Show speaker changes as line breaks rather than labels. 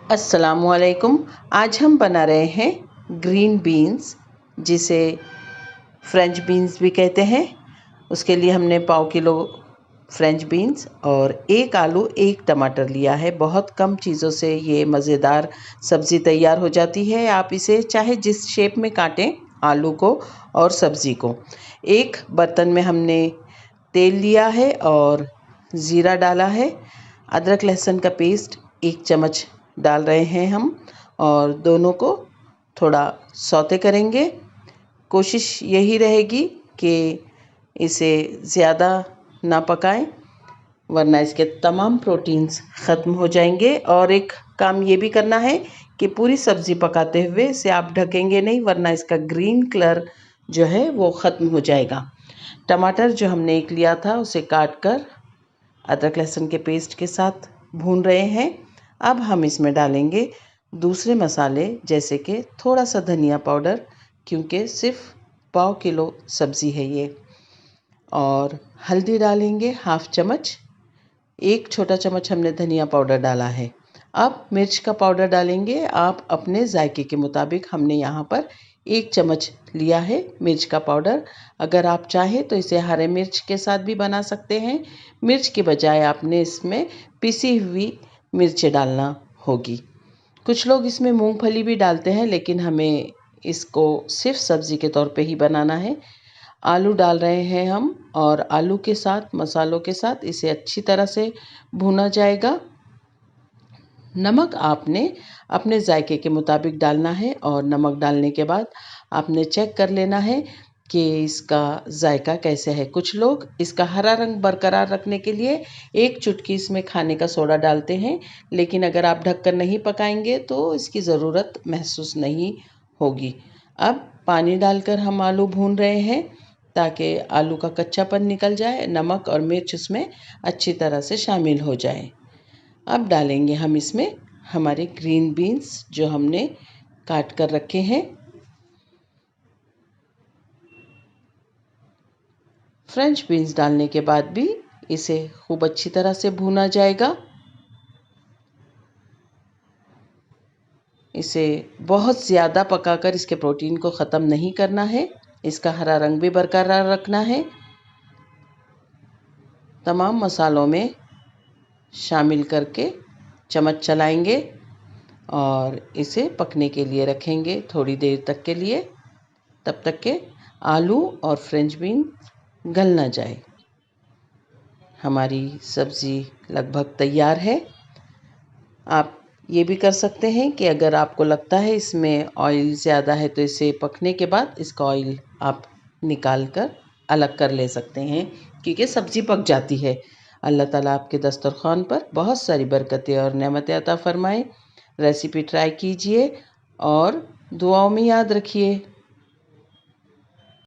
अस्सलामुअलैकुम। आज हम बना रहे हैं ग्रीन बीन्स, जिसे फ्रेंच बीन्स भी कहते हैं। उसके लिए हमने पाव किलो फ्रेंच बीन्स और एक आलू, एक टमाटर लिया है। बहुत कम चीज़ों से ये मज़ेदार सब्ज़ी तैयार हो जाती है। आप इसे चाहे जिस शेप में काटें, आलू को और सब्ज़ी को। एक बर्तन में हमने तेल लिया है और ज़ीरा डाला है। अदरक लहसुन का पेस्ट 1 चम्मच डाल रहे हैं हम, और दोनों को थोड़ा सौते करेंगे। कोशिश यही रहेगी कि इसे ज़्यादा ना पकाएं, वरना इसके तमाम प्रोटीन्स ख़त्म हो जाएंगे। और एक काम ये भी करना है कि पूरी सब्ज़ी पकाते हुए इसे आप ढकेंगे नहीं, वरना इसका ग्रीन कलर जो है वो ख़त्म हो जाएगा। टमाटर जो हमने एक लिया था उसे काट कर अदरक लहसुन के पेस्ट के साथ भून रहे हैं। अब हम इसमें डालेंगे दूसरे मसाले, जैसे कि थोड़ा सा धनिया पाउडर, क्योंकि सिर्फ पाव किलो सब्ज़ी है ये। और हल्दी डालेंगे 1/2 चम्मच। 1 छोटा चम्मच हमने धनिया पाउडर डाला है। अब मिर्च का पाउडर डालेंगे आप अपने जायके के मुताबिक। हमने यहाँ पर 1 चम्मच लिया है मिर्च का पाउडर। अगर आप चाहें तो इसे हरे मिर्च के साथ भी बना सकते हैं। मिर्च के बजाय आपने इसमें पिसी हुई मिर्चें डालना होगी। कुछ लोग इसमें मूंगफली भी डालते हैं, लेकिन हमें इसको सिर्फ सब्ज़ी के तौर पे ही बनाना है। आलू डाल रहे हैं हम, और आलू के साथ, मसालों के साथ इसे अच्छी तरह से भूना जाएगा। नमक आपने अपने जायके के मुताबिक डालना है, और नमक डालने के बाद आपने चेक कर लेना है कि इसका जायका कैसे है। कुछ लोग इसका हरा रंग बरकरार रखने के लिए 1 चुटकी इसमें खाने का सोडा डालते हैं, लेकिन अगर आप ढककर नहीं पकाएंगे तो इसकी ज़रूरत महसूस नहीं होगी। अब पानी डालकर हम आलू भून रहे हैं, ताकि आलू का कच्चापन निकल जाए, नमक और मिर्च उसमें अच्छी तरह से शामिल हो जाए। अब डालेंगे हम इसमें हमारे ग्रीन बीन्स जो हमने काट कर रखे हैं। फ्रेंच बीन्स डालने के बाद भी इसे खूब अच्छी तरह से भूना जाएगा। इसे बहुत ज़्यादा पकाकर इसके प्रोटीन को ख़त्म नहीं करना है। इसका हरा रंग भी बरकरार रखना है। तमाम मसालों में शामिल करके चम्मच चलाएंगे और इसे पकने के लिए रखेंगे थोड़ी देर तक के लिए, तब तक के आलू और फ्रेंच बीन गल ना जाए। हमारी सब्ज़ी लगभग तैयार है। आप ये भी कर सकते हैं कि अगर आपको लगता है इसमें ऑयल ज़्यादा है, तो इसे पकने के बाद इसका ऑयल आप निकाल कर अलग कर ले सकते हैं, क्योंकि सब्ज़ी पक जाती है। अल्लाह ताला आपके दस्तरख़्वान पर बहुत सारी बरकतें और नेमतें अता फ़रमाए। रेसिपी ट्राई कीजिए और दुआओं में याद रखिए।